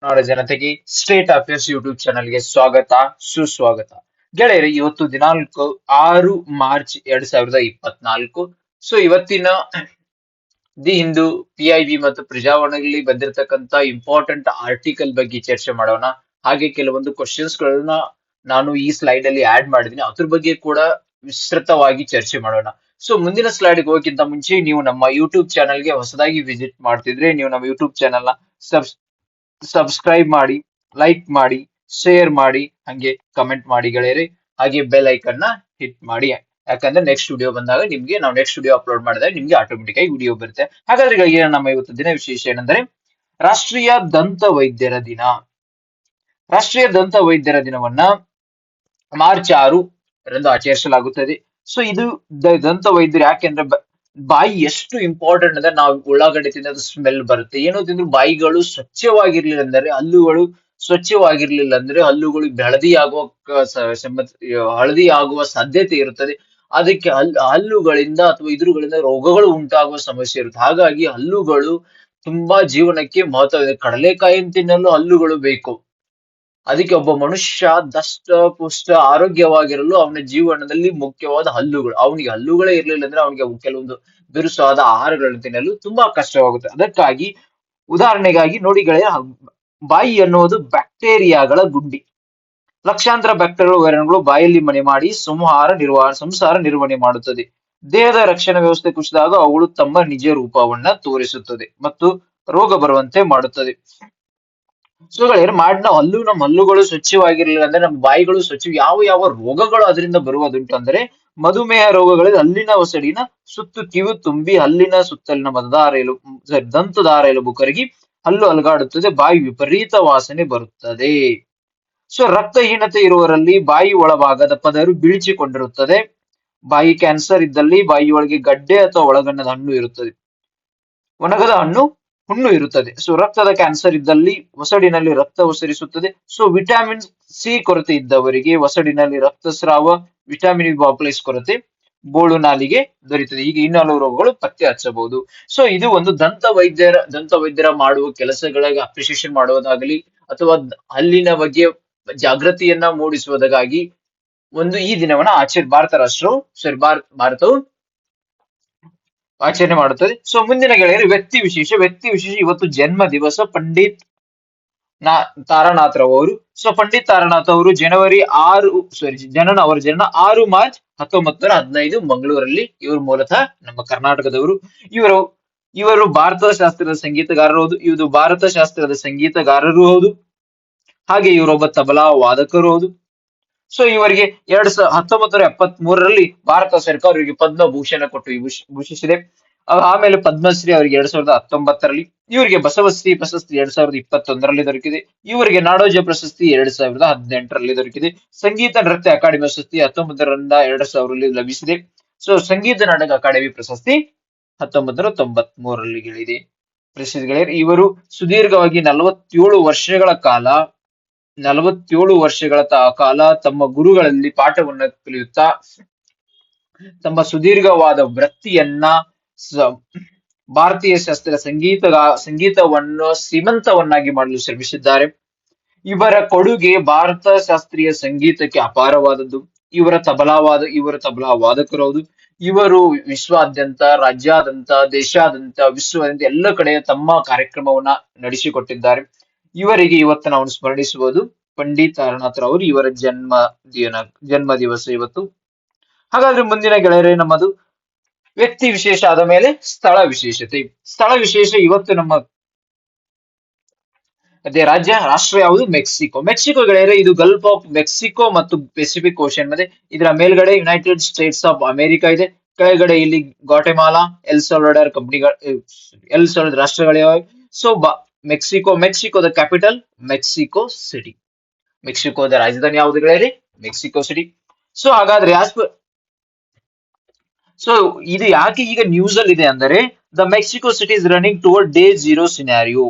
ನಾಡ ಜನತೆಗೆ state affairs YouTube ಚಾನಲ್ಗೆ ಸ್ವಾಗತ ಸುಸ್ವಾಗತ. ಗೆಳೆಯರೆ, ಇವತ್ತು ದಿನಾಂಕ 6 ಮಾರ್ಚ್ 2024. ಸೊ ಇವತ್ತಿನ ದಿ ಹಿಂದೂ, PIB ಮತ್ತು ಪ್ರಜಾವಾಣಿಯಲ್ಲಿ ಬಂದಿರತಕ್ಕಂತ ಇಂಪಾರ್ಟೆಂಟ್ ಆರ್ಟಿಕಲ್ ಬಗ್ಗೆ ಚರ್ಚೆ ಮಾಡೋಣ. ಹಾಗೆ ಕೆಲವೊಂದು ಕ್ವಶನ್ಸ್ ಗಳನ್ನ ನಾನು ಈ ಸ್ಲೈಡ್ ಅಲ್ಲಿ ಆಡ್ ಮಾಡಿದ್ದೀನಿ, ಅದ್ರ ಬಗ್ಗೆ ಕೂಡ ವಿಸ್ತೃತವಾಗಿ ಚರ್ಚೆ ಮಾಡೋಣ. ಸೊ ಮುಂದಿನ ಸ್ಲೈಡ್ಗೆ ಹೋಗೋಕ್ಕಿಂತ ಮುಂಚೆ ನೀವು ನಮ್ಮ ಯೂಟ್ಯೂಬ್ ಚಾನಲ್ಗೆ ಹೊಸದಾಗಿ ವಿಸಿಟ್ ಮಾಡ್ತಿದ್ರೆ ನೀವು ನಮ್ಮ ಯೂಟ್ಯೂಬ್ ಚಾನಲ್ ನ ಸಬ್ಸ್ಕ್ರೈಬ್ ಮಾಡಿ, ಲೈಕ್ ಮಾಡಿ, ಶೇರ್ ಮಾಡಿ, ಹಂಗೆ ಕಮೆಂಟ್ ಮಾಡಿ ಗೆಳೆಯರೆ. ಹಾಗೆ ಬೆಲ್ ಐಕನ್ ನ ಹಿಟ್ ಮಾಡಿ, ಯಾಕಂದ್ರೆ ನೆಕ್ಸ್ಟ್ ವಿಡಿಯೋ ಬಂದಾಗ ನಾವು ನೆಕ್ಸ್ಟ್ ವಿಡಿಯೋ ಅಪ್ಲೋಡ್ ಮಾಡಿದಾಗ ನಿಮ್ಗೆ ಆಟೋಮೆಟಿಕ್ ಆಗಿ ವಿಡಿಯೋ ಬರುತ್ತೆ. ಹಾಗಾದ್ರೆ ಗೆಳೆಯರೆ, ನಮ್ಮ ಇವತ್ತು ದಿನ ವಿಶೇಷ ಏನಂದ್ರೆ ರಾಷ್ಟ್ರೀಯ ದಂತ ವೈದ್ಯರ ದಿನ. ರಾಷ್ಟ್ರೀಯ ದಂತ ವೈದ್ಯರ ದಿನವನ್ನ ಮಾರ್ಚ್ 6 ರಂದು ಆಚರಿಸಲಾಗುತ್ತದೆ. ಸೊ ಇದು ದಂತ ವೈದ್ಯರು ಯಾಕೆಂದ್ರೆ ಬಾಯಿ ಎಷ್ಟು ಇಂಪಾರ್ಟೆಂಟ್ ಅಂದ್ರೆ, ನಾವು ಉಳ್ಳಾಗಡ್ಡೆ ತಿನ್ನೋದು ಸ್ಮೆಲ್ ಬರುತ್ತೆ. ಏನೋ ತಿಂದ್ರು ಬಾಯಿಗಳು ಸ್ವಚ್ಛವಾಗಿರ್ಲಿಲ್ಲ ಅಂದ್ರೆ, ಹಲ್ಲುಗಳು ಹಳದಿ ಆಗುವ ಹಳದಿ ಆಗುವ ಸಾಧ್ಯತೆ ಇರುತ್ತದೆ. ಅದಕ್ಕೆ ಹಲ್ಲುಗಳಿಂದ ಅಥವಾ ಇದ್ರುಗಳಿಂದ ರೋಗಗಳು ಉಂಟಾಗುವ ಸಮಸ್ಯೆ ಇರುತ್ತೆ. ಹಾಗಾಗಿ ಹಲ್ಲುಗಳು ತುಂಬಾ ಜೀವನಕ್ಕೆ ಮಹತ್ವ ಇದೆ. ಕಡಲೆಕಾಯಿ ತಿನ್ನಲು ಹಲ್ಲುಗಳು ಬೇಕು. ಅದಕ್ಕೆ ಒಬ್ಬ ಮನುಷ್ಯ ದಷ್ಟ ಪುಷ್ಟ ಆರೋಗ್ಯವಾಗಿರಲು ಅವನ ಜೀವನದಲ್ಲಿ ಮುಖ್ಯವಾದ ಹಲ್ಲುಗಳು. ಅವನಿಗೆ ಹಲ್ಲುಗಳೇ ಇರ್ಲಿಲ್ಲ ಅಂದ್ರೆ ಅವನಿಗೆ ಕೆಲವೊಂದು ಬಿರುಸಾದ ಆಹಾರಗಳನ್ನು ತಿನ್ನಲು ತುಂಬಾ ಕಷ್ಟವಾಗುತ್ತೆ. ಅದಕ್ಕಾಗಿ ಉದಾಹರಣೆಗಾಗಿ ನೋಡಿ ಗೆಳೆಯ, ಬಾಯಿ ಅನ್ನುವುದು ಬ್ಯಾಕ್ಟೀರಿಯಾಗಳ ಗುಂಡಿ. ಲಕ್ಷಾಂತರ ಬ್ಯಾಕ್ಟೀರಿಯಾ ವೈರಾಣುಗಳು ಬಾಯಲ್ಲಿ ಮನೆ ಮಾಡಿ ಸಂಸಾರ ನಿರ್ವಹಣೆ ಮಾಡುತ್ತದೆ. ದೇಹದ ರಕ್ಷಣಾ ವ್ಯವಸ್ಥೆ ಕುಸಿದಾಗ ಅವುಗಳು ತಮ್ಮ ನಿಜ ರೂಪವನ್ನ ತೋರಿಸುತ್ತದೆ ಮತ್ತು ರೋಗ ಬರುವಂತೆ ಮಾಡುತ್ತದೆ. ಸೊ ಗೆಳೆಯರೆ, ನಮ್ಮ ಹಲ್ಲುಗಳು ಸ್ವಚ್ಛವಾಗಿರ್ಲಿಲ್ಲ ಅಂದ್ರೆ ನಮ್ಮ ಬಾಯಿಗಳು ಸ್ವಚ್ಛ, ಯಾವ ಯಾವ ರೋಗಗಳು ಅದರಿಂದ ಬರುವುದುಂಟು ಅಂದ್ರೆ, ಮಧುಮೇಹ ರೋಗಗಳಲ್ಲಿ ಹಲ್ಲಿನ ಒಸಡಿನ ಸುತ್ತು ಕಿವು ತುಂಬಿ ಹಲ್ಲಿನ ಸುತ್ತಲಿನ ದಂತದಾರ ಎಲುಬು ಕರಗಿ ಹಲ್ಲು ಅಲುಗಾಡುತ್ತದೆ, ಬಾಯಿ ವಿಪರೀತ ವಾಸನೆ ಬರುತ್ತದೆ. ಸೊ ರಕ್ತಹೀನತೆ ಇರುವವರಲ್ಲಿ ಬಾಯಿ ಒಳಭಾಗದ ಪದರು ಬೀಳಿಸಿಕೊಂಡಿರುತ್ತದೆ. ಬಾಯಿ ಕ್ಯಾನ್ಸರ್ ಇದ್ದಲ್ಲಿ ಬಾಯಿಯೊಳಗೆ ಗಡ್ಡೆ ಅಥವಾ ಒಳಗಣ್ಣದ ಹುಣ್ಣು ಇರುತ್ತದೆ. ಸೊ ರಕ್ತದ ಕ್ಯಾನ್ಸರ್ ಇದ್ದಲ್ಲಿ ಒಸಡಿನಲ್ಲಿ ರಕ್ತ ಒಸರಿಸುತ್ತದೆ. ಸೊ ವಿಟಮಿನ್ ಸಿ ಕೊರತೆ ಇದ್ದವರಿಗೆ ಒಸಡಿನಲ್ಲಿ ರಕ್ತಸ್ರಾವ, ವಿಟಮಿನ್ ಕಾಂಪ್ಲೆಕ್ಸ್ ಕೊರತೆ, ಬೋಳು ನಾಲಿಗೆ ದೊರೆಯುತ್ತದೆ. ಹೀಗೆ ಇನ್ನೂ ರೋಗಗಳು ಪತ್ತೆ ಹಚ್ಚಬಹುದು. ಸೊ ಇದು ಒಂದು ದಂತ ವೈದ್ಯರ ಮಾಡುವ ಕೆಲಸಗಳಿಗೆ ಅಪ್ರಿಸಿಯೇಷನ್ ಮಾಡುವುದಾಗಲಿ ಅಥವಾ ಹಲ್ಲಿನ ಬಗ್ಗೆ ಜಾಗೃತಿಯನ್ನ ಮೂಡಿಸುವುದಕ್ಕಾಗಿ ಈ ದಿನವನ್ನ ಭಾರತವು ಆಚರಣೆ ಮಾಡುತ್ತದೆ. ಸೊ ಮುಂದಿನ ಗೆಳೆಯರು, ವ್ಯಕ್ತಿ ವಿಶೇಷ ಇವತ್ತು ಜನ್ಮ ದಿವಸ ಪಂಡಿತ್ ತಾರಾನಾಥ್ ರಾವ್ ಅವರು. ಸೊ ಪಂಡಿತ್ ತಾರಾನಾಥ್ ಅವರು ಅವರ ಜನನ 6 ಮಾರ್ಚ್ 1915 ಮಂಗಳೂರಲ್ಲಿ. ಇವರು ಮೂಲತಃ ನಮ್ಮ ಕರ್ನಾಟಕದವರು. ಇವರು ಭಾರತ ಶಾಸ್ತ್ರದ ಸಂಗೀತಗಾರರು ಹೌದು. ಹಾಗೆ ಇವರೊಬ್ಬ ತಬಲಾ ವಾದಕರು ಹೌದು. ಸೊ ಇವರಿಗೆ 1973ರಲ್ಲಿ ಭಾರತ ಸರ್ಕಾರ ಇವರಿಗೆ ಪದ್ಮಭೂಷಣ ಕೊಟ್ಟು ಭೂಷಿಸಿದೆ. ಆಮೇಲೆ ಪದ್ಮಶ್ರೀ ಅವರಿಗೆ 2019ರಲ್ಲಿ, ಇವರಿಗೆ ಬಸವಶ್ರೀ ಪ್ರಶಸ್ತಿ 2021ರಲ್ಲಿ ದೊರಕಿದೆ. ಇವರಿಗೆ ನಾಡೋಜ ಪ್ರಶಸ್ತಿ 2018ರಲ್ಲಿ ದೊರಕಿದೆ. ಸಂಗೀತ ನೃತ್ಯ ಅಕಾಡೆಮಿ ಪ್ರಶಸ್ತಿ 19ರಿಂದ 2000ರಲ್ಲಿ ಲಭಿಸಿದೆ. ಸೊ ಸಂಗೀತ ನಾಟಕ ಅಕಾಡೆಮಿ ಪ್ರಶಸ್ತಿ 1993ರಲ್ಲಿ ಗಳಿದೆ. ಪ್ರಶಸ್ತಿಗಳೇ, ಇವರು ಸುದೀರ್ಘವಾಗಿ 47 ವರ್ಷಗಳ ಕಾಲ ತಮ್ಮ ಗುರುಗಳಲ್ಲಿ ಪಾಠವನ್ನು ಕಲಿಯುತ್ತಾ ತಮ್ಮ ಸುದೀರ್ಘವಾದ ವೃತ್ತಿಯನ್ನ ಭಾರತೀಯ ಶಾಸ್ತ್ರೀಯ ಸಂಗೀತವನ್ನು ಶ್ರೀಮಂತವನ್ನಾಗಿ ಮಾಡಲು ಶ್ರಮಿಸಿದ್ದಾರೆ. ಇವರ ಕೊಡುಗೆ ಭಾರತ ಶಾಸ್ತ್ರೀಯ ಸಂಗೀತಕ್ಕೆ ಅಪಾರವಾದದ್ದು. ಇವರ ತಬಲಾ ವಾದಕರವುದು. ಇವರು ವಿಶ್ವಾದ್ಯಂತ, ರಾಜ್ಯಾದ್ಯಂತ, ದೇಶಾದ್ಯಂತ, ವಿಶ್ವದಾದ್ಯಂತ ಎಲ್ಲ ಕಡೆ ತಮ್ಮ ಕಾರ್ಯಕ್ರಮವನ್ನ ನಡೆಸಿಕೊಟ್ಟಿದ್ದಾರೆ. ಇವರಿಗೆ ಇವತ್ತು ನಾವು ಸ್ಮರಿಸುವುದು ಪಂಡಿತ್ ತಾರಾನಾಥ್ ರಾವ್. ಇವರ ಜನ್ಮ ದಿವಸ ಇವತ್ತು. ಹಾಗಾದ್ರೆ ಮುಂದಿನ ಗೆಳೆಯರೇ, ನಮ್ಮದು ವ್ಯಕ್ತಿ ವಿಶೇಷ ಆದ ಮೇಲೆ ಸ್ಥಳ ವಿಶೇಷ ಇವತ್ತು ನಮ್ಮ ರಾಷ್ಟ್ರ ಯಾವುದು? ಮೆಕ್ಸಿಕೋ ಗೆಳೆಯರೆ, ಇದು ಗಲ್ಫ್ ಆಫ್ ಮೆಕ್ಸಿಕೋ ಮತ್ತು ಪೆಸಿಫಿಕ್ ಓಷನ್ ಮಧ್ಯೆ. ಇದರ ಮೇಲ್ಗಡೆ ಯುನೈಟೆಡ್ ಸ್ಟೇಟ್ಸ್ ಆಫ್ ಅಮೆರಿಕಾ ಇದೆ. ಕೆಳಗಡೆ ಇಲ್ಲಿ ಗ್ವಾಟೆಮಾಲಾ, ಎಲ್ ಸಾಲ್ವಡಾರ್ ರಾಷ್ಟ್ರಗಳಿವೆ. ಸೊ ಮೆಕ್ಸಿಕೋದ ಕ್ಯಾಪಿಟಲ್ ಮೆಕ್ಸಿಕೋ ಸಿಟಿ. ಮೆಕ್ಸಿಕೋದ ರಾಜಧಾನಿ ಯಾವುದು ಗೆಳೆಯರೆ? Mexico city. ಸೊ ಹಾಗಾದ್ರೆ ಇದು ಯಾಕೆ ಈಗ ನ್ಯೂಸ್ ಅಲ್ಲಿ ಇದೆ ಅಂದರೆ, the Mexico City is running toward day 0 scenario.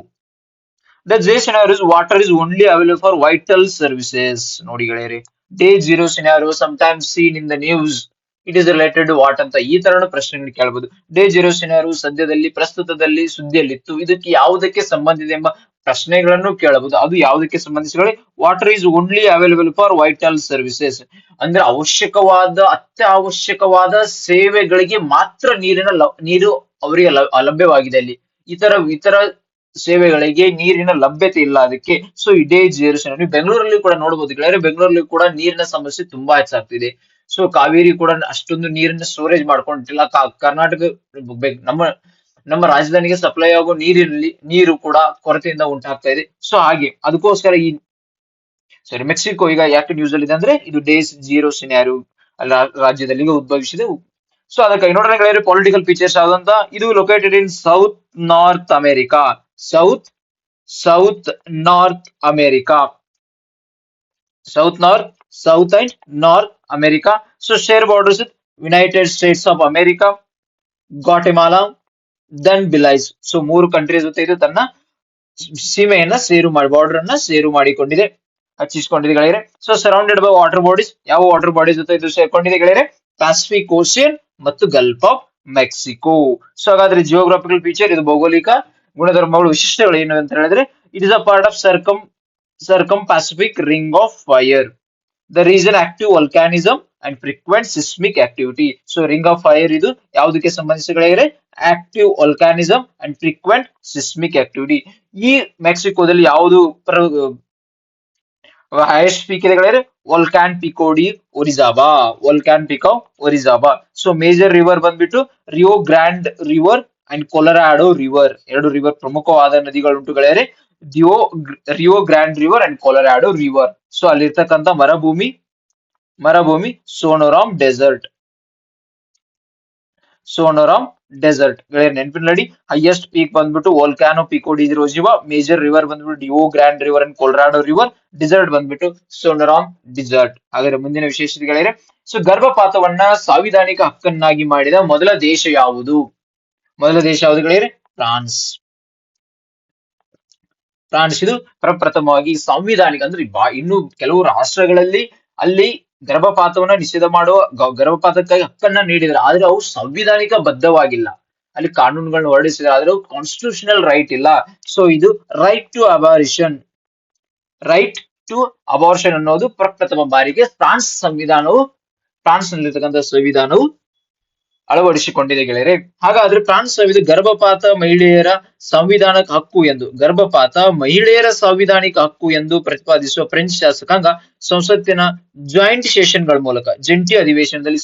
The day scenario is water is only available for vital services. ನೋಡಿ ಗೆಳೆಯರೆ, day 0 scenario sometimes seen in the news, it is related to what ಅಂತ ಈ ತರನ ಪ್ರಶ್ನೆಗಳು ಕೇಳಬಹುದು. Day 0 scenario ಪ್ರಸ್ತುತದಲ್ಲಿ ಸುದ್ದಿಯಲ್ಲಿತ್ತು. ಇದಕ್ಕೆ ಯಾವುದಕ್ಕೆ ಸಂಬಂಧಿಸಿದೆ ಎಂಬ ಪ್ರಶ್ನೆಗಳನ್ನು ಕೇಳಬಹುದು. ಅದು ಯಾವುದಕ್ಕೆ ಸಂಬಂಧಿಸಿದರೆ water is only available for vital services, ಅಂದ್ರೆ ಅತ್ಯವಶ್ಯಕವಾದ ಸೇವೆಗಳಿಗೆ ಮಾತ್ರ ನೀರು ಅವರಿಗೆ ಲಭ್ಯವಾಗಿದೆ ಅಲ್ಲಿ. ಇತರ ಸೇವೆಗಳಿಗೆ ನೀರಿನ ಲಭ್ಯತೆ ಇಲ್ಲ ಅದಕ್ಕೆ. ಸೊ ಇದೇ ಜೀರೋ. ನೀವು ಬೆಂಗಳೂರಲ್ಲಿ ಕೂಡ ನೋಡಬಹುದು ಗೆಳೆಯರೆ, ಬೆಂಗಳೂರಲ್ಲಿ ಕೂಡ ನೀರಿನ ಸಮಸ್ಯೆ ತುಂಬಾ ಹೆಚ್ಚಾಗ್ತಿದೆ. ಸೊ ಕಾವೇರಿ ಕೂಡ ಅಷ್ಟೊಂದು ನೀರನ್ನ ಸ್ಟೋರೇಜ್ ಮಾಡ್ಕೊಂಡಿಲ್ಲ. ಕರ್ನಾಟಕ ನಮ್ಮ ನಮ್ಮ ರಾಜಧಾನಿಗೆ ಸಪ್ಲೈ ಆಗೋ ನೀರು ಕೂಡ ಕೊರತೆಯಿಂದ ಉಂಟಾಗ್ತಾ ಇದೆ. ಸೊ ಹಾಗೆ ಅದಕ್ಕೋಸ್ಕರ ಮೆಕ್ಸಿಕೋ ಈಗ ಯಾಕೆ ನ್ಯೂಸ್ ಅಲ್ಲಿ ಇದೆ ಅಂದ್ರೆ ಇದು ಡೇಸ್ ಜೀರೋ ಸಿನಾರಿಯೋ ರಾಜ್ಯದಲ್ಲಿ ಉದ್ಭವಿಸಿದೆ. ಸೊ ಅದಕ್ಕಾಗಿ ನೋಡ್ರೆ ಗೆಳೆಯರೆ, ಪೊಲಿಟಿಕಲ್ ಫೀಚರ್ಸ್ ಯಾವ್ದಂತ, ಇದು located in south north America. South north America, south and north America. So share borders with United States of America, Guatemala, then Belize. So 3 countries ಜೊತೆ ಇದು ತನ್ನ ಸೀಮೆಯನ್ನ border ಅನ್ನ ಸೇರು ಮಾಡಿಕೊಂಡಿದೆ, ಹಚ್ಚಿಸಿಕೊಂಡಿದೆ ಗೆಳೆಯರೆ. So surrounded by water bodies, ಯಾವ water bodies ಜೊತೆ ಇದು ಸೇರ್ಕೊಂಡಿದೆ ಗೆಳೆಯರೆ? ಪ್ಯಾಸಿಫಿಕ್ ಓಷಿಯನ್ ಮತ್ತು ಗಲ್ಫ್ ಆಫ್ ಮೆಕ್ಸಿಕೋ. ಸೊ ಹಾಗಾದ್ರೆ ಜಿಯೋಗ್ರಾಫಿಕಲ್ ಫೀಚರ್, ಇದು ಭೌಗೋಳಿಕ ಗುಣಧರ್ಮಗಳು, ವಿಶಿಷ್ಟಗಳು ಏನು ಅಂತ ಹೇಳಿದ್ರೆ, it is a part of circum Pacific ring of fire, the reason active volcanism and frequent seismic activity. So ring of fire ಇದು ಯಾವುದಕ್ಕೆ ಸಂಬಂಧಿಸಿದರೆ active volcanism and frequent seismic activity. ಈ ಮೆಕ್ಸಿಕೋದಲ್ಲಿ ಯಾವುದು ಹೈಯೆಸ್ಟ್ ಪೀಕ್ ಇದೆ ಗೆಳೆಯರೆ? Volcan Pico de Orizaba. So major river ಬಂದ್ಬಿಟ್ಟು Rio Grande river and Colorado river, 2 river ಪ್ರಮುಖವಾದ ನದಿಗಳುಂಟು ಗೆಳೆಯರೆ, Rio Grande river and Colorado river. So ಅಲ್ಲಿರ್ತಕ್ಕಂಥ ಮರುಭೂಮಿ ಸೋನೋರಾಮ್ ಡೆಸರ್ಟ್ ಗೆಳೆಯರೆ ನೆನಪಿನಡಿ. ಹೈಯೆಸ್ಟ್ ಪೀಕ್ ಬಂದ್ಬಿಟ್ಟು volcano Pico de Orizaba, major river ಬಂದ್ಬಿಟ್ಟು Rio Grande river and Colorado river, desert ಬಂದ್ಬಿಟ್ಟು ಸೋನೋರಾಮ್ ಡೆಸರ್ಟ್. ಹಾಗಾದ್ರೆ ಮುಂದಿನ ವಿಶೇಷತೆ ಗೆಳೆಯರೆ, ಸೊ ಗರ್ಭಪಾತವನ್ನ ಸಾಂವಿಧಾನಿಕ ಹಕ್ಕನ್ನಾಗಿ ಮಾಡಿದ ಮೊದಲ ದೇಶ ಯಾವುದು ಗೆಳೆಯರೆ? ಫ್ರಾನ್ಸ್ ಇದು ಪ್ರಪ್ರಥಮವಾಗಿ ಸಾಂವಿಧಾನಿಕ, ಅಂದ್ರೆ ಇನ್ನು ಕೆಲವು ರಾಷ್ಟ್ರಗಳಲ್ಲಿ ಅಲ್ಲಿ ಗರ್ಭಪಾತವನ್ನ ನಿಷೇಧ ಮಾಡುವ ಗರ್ಭಪಾತಕ್ಕಾಗಿ ಹಕ್ಕನ್ನ ನೀಡಿದ್ರೆ, ಆದ್ರೆ ಅವು ಸಂವಿಧಾನಿಕ ಬದ್ಧವಾಗಿಲ್ಲ. ಅಲ್ಲಿ ಕಾನೂನುಗಳನ್ನ ಹೊರಡಿಸಿದ್ರೆ, ಆದ್ರೆ ಅವು ಕಾನ್ಸ್ಟಿಟ್ಯೂಷನಲ್ ರೈಟ್ ಇಲ್ಲ. ಸೊ ಇದು ರೈಟ್ ಟು ಅಬಾರ್ಷನ್ ಅನ್ನೋದು ಪ್ರಪ್ರಥಮ ಬಾರಿಗೆ ಫ್ರಾನ್ಸ್ ನಲ್ಲಿರ್ತಕ್ಕಂಥ ಸಂವಿಧಾನವು ಅಳವಡಿಸಿಕೊಂಡಿದೆ ಗೆಳೆಯರೆ. ಹಾಗಾದ್ರೆ ಫ್ರಾನ್ಸ್ ಗರ್ಭಪಾತ ಮಹಿಳೆಯರ ಸಾಂವಿಧಾನಿಕ ಹಕ್ಕು ಎಂದು ಪ್ರತಿಪಾದಿಸುವ ಫ್ರೆಂಚ್ ಶಾಸಕಾಂಗ ಸಂಸತ್ತಿನ ಜಾಯಿಂಟ್ ಸೆಷನ್ಗಳ ಮೂಲಕ ಜಂಟಿ ಅಧಿವೇಶನದಲ್ಲಿ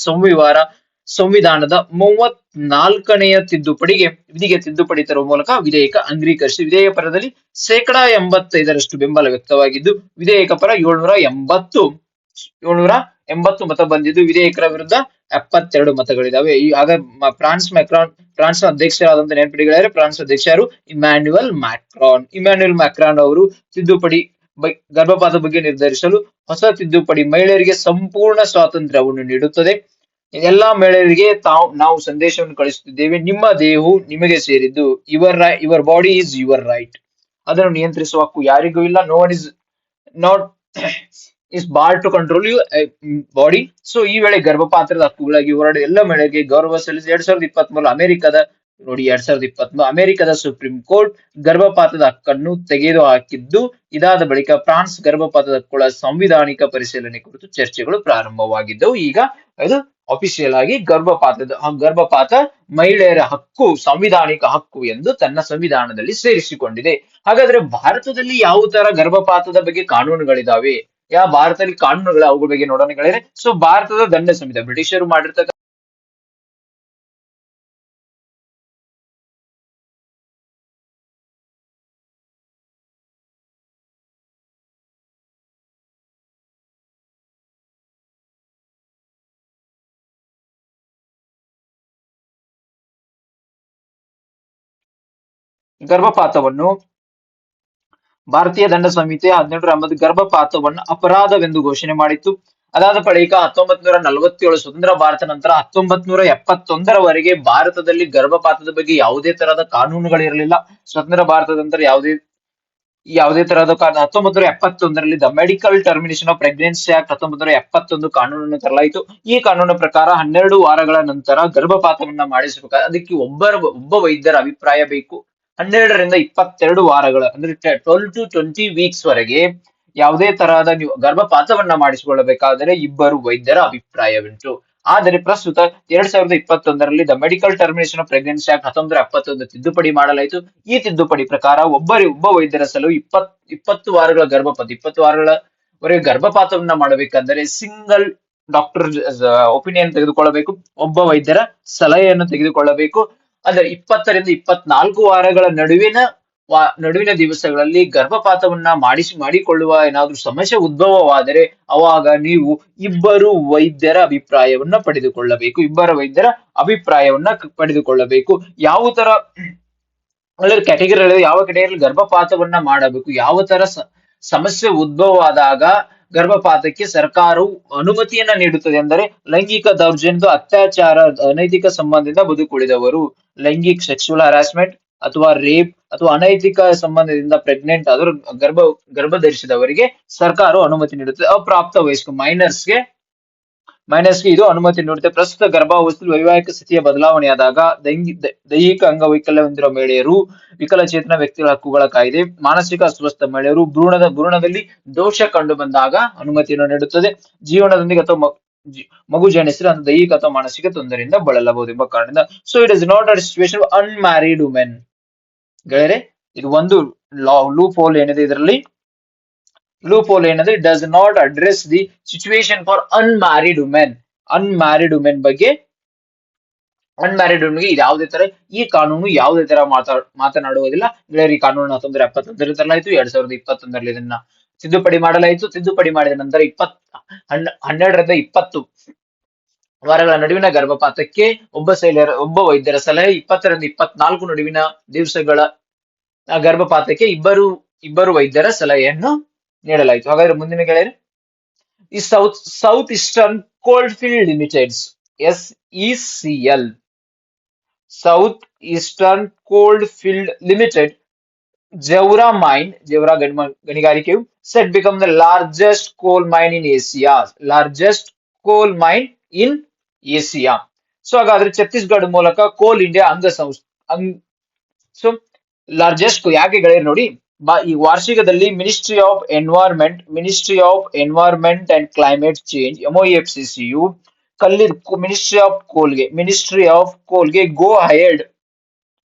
ಸಂವಿಧಾನದ 34ನೇ ವಿಧಿಗೆ ತಿದ್ದುಪಡಿ ತರುವ ಮೂಲಕ ವಿಧೇಯಕ ಅಂಗೀಕರಿಸಿ, ವಿಧೇಯಕ ಪರದಲ್ಲಿ 85% ಬೆಂಬಲ ವ್ಯಕ್ತವಾಗಿದ್ದು, ವಿಧೇಯಕ ಪರ 780 ಮತ ಬಂದಿದ್ದು, ವಿಧೇಯಕರ ವಿರುದ್ಧ 72 ಮತಗಳಿದಾವೆ. ಆಗ ಫ್ರಾನ್ಸ್ ನ ಅಧ್ಯಕ್ಷರಾದಂತ ನೆನಪಿಡಿಗಳಾದ್ರೆ, ಫ್ರಾನ್ಸ್ ಅಧ್ಯಕ್ಷರು ಇಮ್ಯಾನ್ಯುಯಲ್ ಮ್ಯಾಕ್ರಾನ್ ಅವರು ಗರ್ಭಪಾತ ಬಗ್ಗೆ ನಿರ್ಧರಿಸಲು ಹೊಸ ತಿದ್ದುಪಡಿ ಮಹಿಳೆಯರಿಗೆ ಸಂಪೂರ್ಣ ಸ್ವಾತಂತ್ರ್ಯವನ್ನು ನೀಡುತ್ತದೆ. ಎಲ್ಲಾ ಮಹಿಳೆಯರಿಗೆ ನಾವು ಸಂದೇಶವನ್ನು ಕಳಿಸುತ್ತಿದ್ದೇವೆ, ನಿಮ್ಮ ದೇಹವು ನಿಮಗೆ ಸೇರಿದ್ದು, your body is your right. ಅದನ್ನು ನಿಯಂತ್ರಿಸುವ ಹಕ್ಕು ಯಾರಿಗೂ ಇಲ್ಲ. No one is bar to control you body. So ಈ ವೇಳೆ ಗರ್ಭಪಾತದ ಹಕ್ಕುಗಳಾಗಿ ಹೋರಾಡಿದ ಎಲ್ಲ ಮಹಿಳೆಯರಿಗೆ ಗೌರವ ಸಲ್ಲಿಸಿ 2023 ಅಮೆರಿಕದ ಸುಪ್ರೀಂ ಕೋರ್ಟ್ ಗರ್ಭಪಾತದ ಹಕ್ಕನ್ನು ತೆಗೆದುಹಾಕಿದ್ದು, ಇದಾದ ಬಳಿಕ ಫ್ರಾನ್ಸ್ ಗರ್ಭಪಾತದ ಹಕ್ಕುಗಳ ಸಂವಿಧಾನಿಕ ಪರಿಶೀಲನೆ ಕುರಿತು ಚರ್ಚೆಗಳು ಪ್ರಾರಂಭವಾಗಿದ್ದವು. ಈಗ ಇದು ಅಫಿಷಿಯಲ್ ಆಗಿ ಗರ್ಭಪಾತ ಮಹಿಳೆಯರ ಹಕ್ಕು, ಸಾಂವಿಧಾನಿಕ ಹಕ್ಕು ಎಂದು ತನ್ನ ಸಂವಿಧಾನದಲ್ಲಿ ಸೇರಿಸಿಕೊಂಡಿದೆ. ಹಾಗಾದ್ರೆ ಭಾರತದಲ್ಲಿ ಯಾವ ತರ ಗರ್ಭಪಾತದ ಬಗ್ಗೆ ಕಾನೂನುಗಳಿದಾವೆ, ಭಾರತದಲ್ಲಿ ಕಾನೂನುಗಳ ಅವುಗಳ ಬಗ್ಗೆ ನೋಡೋಣ ಗೆಳೆಯರೆ. ಸೊ ಭಾರತದ ದಂಡ ಸಂಹಿತೆ, ಬ್ರಿಟಿಷರು ಮಾಡಿರ್ತಕ್ಕ ಗರ್ಭಪಾತವನ್ನು ಭಾರತೀಯ ದಂಡ ಸಂಹಿತೆ 1880 ಗರ್ಭಪಾತವನ್ನು ಅಪರಾಧವೆಂದು ಘೋಷಣೆ ಮಾಡಿತ್ತು. ಅದಾದ ಬಳಿಕ 1947 ಸ್ವತಂತ್ರ ಭಾರತ ನಂತರ 1971ರವರೆಗೆ ಭಾರತದಲ್ಲಿ ಗರ್ಭಪಾತದ ಬಗ್ಗೆ ಯಾವುದೇ ತರಹದ ಕಾನೂನುಗಳಿರಲಿಲ್ಲ. ಸ್ವತಂತ್ರ ಭಾರತದ ನಂತರ ಯಾವುದೇ ತರಹದ 1971ರಲ್ಲಿ the medical termination of pregnancy act 1971 ಕಾನೂನನ್ನು ತರಲಾಯಿತು. ಈ ಕಾನೂನಿನ ಪ್ರಕಾರ 12 ವಾರಗಳ ನಂತರ ಗರ್ಭಪಾತವನ್ನ ಮಾಡಿಸಬೇಕಾದ್ರೆ ಅದಕ್ಕೆ ಒಬ್ಬ ವೈದ್ಯರ ಅಭಿಪ್ರಾಯ ಬೇಕು. 12ರಿಂದ 22 ವಾರಗಳ ಅಂದ್ರೆ 12 to 20 ವೀಕ್ಸ್ ವರೆಗೆ ಯಾವುದೇ ತರಹದ ನೀವು ಗರ್ಭಪಾತವನ್ನ ಮಾಡಿಸಿಕೊಳ್ಳಬೇಕಾದರೆ ಇಬ್ಬರು ವೈದ್ಯರ ಅಭಿಪ್ರಾಯವುಂಟು. ಆದರೆ ಪ್ರಸ್ತುತ 2021ರಲ್ಲಿ the medical termination of pregnancy act 1971 ತಿದ್ದುಪಡಿ ಮಾಡಲಾಯಿತು. ಈ ತಿದ್ದುಪಡಿ ಪ್ರಕಾರ ಒಬ್ಬ ವೈದ್ಯರ ಸಲಹೆ 20 ವಾರಗಳ ಗರ್ಭಪಾತ 20 ವಾರಗಳವರೆಗೆ ಗರ್ಭಪಾತವನ್ನ ಮಾಡಬೇಕಂದರೆ ಸಿಂಗಲ್ ಡಾಕ್ಟರ್ ಒಪಿನಿಯನ್ ತೆಗೆದುಕೊಳ್ಳಬೇಕು, ಒಬ್ಬ ವೈದ್ಯರ ಸಲಹೆಯನ್ನು ತೆಗೆದುಕೊಳ್ಳಬೇಕು. ಅಂದ್ರೆ 20ರಿಂದ 24 ವಾರಗಳ ನಡುವಿನ ದಿವಸಗಳಲ್ಲಿ ಗರ್ಭಪಾತವನ್ನ ಮಾಡಿಕೊಳ್ಳುವ ಏನಾದ್ರೂ ಸಮಸ್ಯೆ ಉದ್ಭವವಾದರೆ ಅವಾಗ ನೀವು ಇಬ್ಬರು ವೈದ್ಯರ ಅಭಿಪ್ರಾಯವನ್ನ ಪಡೆದುಕೊಳ್ಳಬೇಕು. ಯಾವ ತರ ಕ್ಯಾಟಗರಿ, ಯಾವ ಕ್ಯಾಟಗರಿಯಲ್ಲಿ ಗರ್ಭಪಾತವನ್ನ ಮಾಡಬೇಕು, ಯಾವ ತರ ಸಮಸ್ಯೆ ಉದ್ಭವವಾದಾಗ ಗರ್ಭಪಾತಕ್ಕೆ ಸರ್ಕಾರವು ಅನುಮತಿಯನ್ನ ನೀಡುತ್ತದೆ ಅಂದರೆ ಲೈಂಗಿಕ ದೌರ್ಜನ್ಯ, ಅತ್ಯಾಚಾರ, ಅನೈತಿಕ ಸಂಬಂಧದಿಂದ ಬದುಕುಳಿದವರು, ಲೈಂಗಿಕ ಸೆಕ್ಸುವಲ್ ಹರಾಸ್ಮೆಂಟ್ ಅಥವಾ ರೇಪ್ ಅಥವಾ ಅನೈತಿಕ ಸಂಬಂಧದಿಂದ ಪ್ರೆಗ್ನೆಂಟ್ ಆದರೂ ಗರ್ಭ ಧರಿಸಿದವರಿಗೆ ಸರ್ಕಾರವು ಅನುಮತಿ ನೀಡುತ್ತದೆ. ಅಪ್ರಾಪ್ತ ವಯಸ್ಕ ಮೈನರ್ಸ್ಗೆ ಇದು ಅನುಮತಿ ನೀಡುತ್ತೆ. ಪ್ರಸ್ತುತ ಗರ್ಭಾವಸ್ಥೆಯಲ್ಲಿ ವೈವಾಹಿಕ ಸ್ಥಿತಿಯ ಬದಲಾವಣೆಯಾದಾಗ ದೈಹಿಕ ಅಂಗವೈಕಲ್ಯ ಹೊಂದಿರುವ ಮಹಿಳೆಯರು, ವಿಕಲಚೇತನ ವ್ಯಕ್ತಿಗಳ ಹಕ್ಕುಗಳ ಕಾಯ್ದೆ, ಮಾನಸಿಕ ಅಸ್ವಸ್ಥ ಮಹಿಳೆಯರು, ಭ್ರೂಣದಲ್ಲಿ ದೋಷ ಕಂಡು ಬಂದಾಗ ಅನುಮತಿಯನ್ನು ನೀಡುತ್ತದೆ. ಜೀವನದೊಂದಿಗೆ ಅಥವಾ ಮಗು ಜನಿಸಿದ್ರೆ ದೈಹಿಕ ಅಥವಾ ಮಾನಸಿಕ ತೊಂದರೆಯಿಂದ ಬಳಲಬಹುದು ಎಂಬ ಕಾರಣದಿಂದ. So it is not a situation unmarried women ಗೆಳೆಯರೆ. ಇದು ಒಂದು ಲೂಪ್ ಹೋಲ್ ಏನಿದೆ, ಇದರಲ್ಲಿ ಲೂಪ್ ಹೋಲ್ ಏನಂದ್ರೆ does not address the situation for unmarried women ಬಗ್ಗೆ. ಅನ್ಮ್ಯಾರಿಡ್ ವುಮೆನ್ಗೆ ಯಾವುದೇ ತರ ಈ ಕಾನೂನು ಯಾವುದೇ ತರ ಮಾತನಾಡುವುದಿಲ್ಲ ಗೆಳೆಯರಿ. ಈ ಕಾನೂನು 1971 ತರಲಾಯಿತು. 2021ರಲ್ಲಿ ಇದನ್ನ ತಿದ್ದುಪಡಿ ಮಾಡಲಾಯಿತು. ತಿದ್ದುಪಡಿ ಮಾಡಿದ ನಂತರ 12ರಿಂದ 20 ವಾರಗಳ ನಡುವಿನ ಗರ್ಭಪಾತಕ್ಕೆ ಒಬ್ಬ ವೈದ್ಯರ ಸಲಹೆ, 20ರಿಂದ 24 ನಡುವಿನ ದಿವಸಗಳ ಗರ್ಭಪಾತಕ್ಕೆ ಇಬ್ಬರು ವೈದ್ಯರ ಸಲಹೆಯನ್ನು ನೀಡಲಾಯಿತು. ಹಾಗಾದ್ರೆ ಮುಂದಿನ ಗೆಳೆಯರು, ಈ south eastern coal field limiteds SECL south eastern coal field limited ಜೌರಾ ಗಣಿಗಾರಿಕೆಯು set become the largest coal mine in Asia. So ಹಾಗಾದ್ರೆ ಛತ್ತೀಸ್ಗಢ ಮೂಲಕ ಕೋಲ್ ಇಂಡಿಯಾ ಸೊ ಲಾರ್ಜೆಸ್ಟ್ ಯಾಕೆ ಗೆಳೆಯರು ನೋಡಿ, ಈ ವಾರ್ಷಿಕದಲ್ಲಿ ministry of environment and climate change MOEFCCಯು ಮಿನಿಸ್ಟ್ರಿ ಆಫ್ ಕೋಲ್ಗೆ ಗೋ ಅಹೆಡ್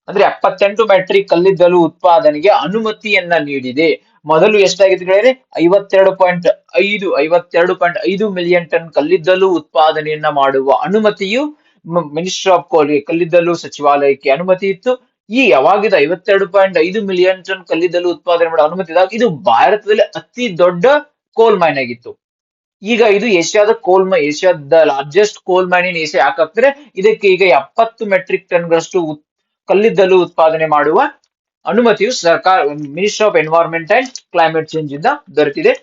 ಅಂದ್ರೆ 78 ಮೆಟ್ರಿಕ್ ಕಲ್ಲಿದ್ದಲು ಉತ್ಪಾದನೆಗೆ ಅನುಮತಿಯನ್ನ ನೀಡಿದೆ. ಮೊದಲು ಎಷ್ಟಾಗಿತ್ತು ಗೆಳೆಯರೆ? 52.5 ಮಿಲಿಯನ್ ಟನ್ ಕಲ್ಲಿದ್ದಲು ಉತ್ಪಾದನೆಯನ್ನ ಮಾಡುವ ಅನುಮತಿಯು ಮಿನಿಸ್ಟ್ರಿ ಆಫ್ ಕೋಲ್ಗೆ, ಕಲ್ಲಿದ್ದಲು ಸಚಿವಾಲಯಕ್ಕೆ ಅನುಮತಿ ಇತ್ತು. ಈ ಯಾವಾಗಿದ್ದು 52.5 ಮಿಲಿಯನ್ ಟನ್ ಕಲ್ಲಿದ್ದಲು ಉತ್ಪಾದನೆ ಮಾಡುವ ಅನುಮತಿ ಇದ್ದಾಗ ಇದು ಭಾರತದಲ್ಲಿ ಅತಿ ದೊಡ್ಡ ಕೋಲ್ ಮೈನ್ ಆಗಿತ್ತು. ಈಗ ಇದು ಏಷ್ಯಾದ ಲಾರ್ಜೆಸ್ಟ್ ಕೋಲ್ ಮೈನ್ ಇನ್ ಏಷ್ಯಾ ಯಾಕಾಗ್ತದೆ? ಇದಕ್ಕೆ ಈಗ 70 ಮೆಟ್ರಿಕ್ ಟನ್ ಗಳಷ್ಟು ಕಲ್ಲಿದ್ದಲು ಉತ್ಪಾದನೆ ಮಾಡುವ ಅನುಮತಿಯು ministry of environment and climate change ಇಂದ ದೊರೆತಿದೆ.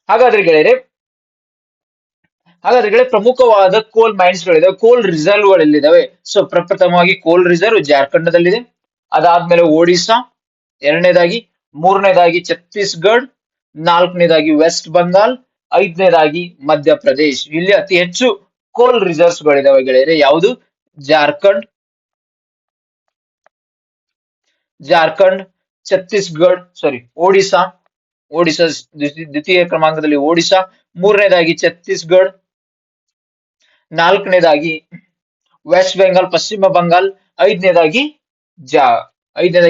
ಹಾಗಾದ್ರೆ ಗೆಳೆಯರೆ ಪ್ರಮುಖವಾದ ಕೋಲ್ ಮೈನ್ಸ್ ಗಳಿದಾವೆ, ಕೋಲ್ ರಿಸರ್ವ್ ಗಳಲ್ಲಿದ್ದಾವೆ. ಸೊ ಪ್ರಪ್ರಥಮವಾಗಿ ಕೋಲ್ ರಿಸರ್ವ್ ಜಾರ್ಖಂಡದಲ್ಲಿದೆ, ಅದಾದ್ಮೇಲೆ ಒಡಿಶಾ, ಎರಡನೇದಾಗಿ, ಮೂರನೇದಾಗಿ ಛತ್ತೀಸ್ಗಢ, ನಾಲ್ಕನೇದಾಗಿ ವೆಸ್ಟ್ ಬಂಗಾಲ್, ಐದನೇದಾಗಿ ಮಧ್ಯಪ್ರದೇಶ್. ಇಲ್ಲಿ ಅತಿ ಹೆಚ್ಚು ಕೋಲ್ ರಿಸರ್ವ್ಸ್ ಗಳಿದಾವೆ ಗೆಳೆಯರೆ. ಯಾವುದು? ಜಾರ್ಖಂಡ್, ಛತ್ತೀಸ್ಗಢ, ಒಡಿಶಾ ದ್ವಿತೀಯ ಕ್ರಮಾಂಕದಲ್ಲಿ ಒಡಿಶಾ, ಮೂರನೇದಾಗಿ ಛತ್ತೀಸ್ಗಢ, ನಾಲ್ಕನೇದಾಗಿ ವೆಸ್ಟ್ ಬೆಂಗಾಲ್ ಪಶ್ಚಿಮ ಬಂಗಾಲ್, ಐದನೇದಾಗಿ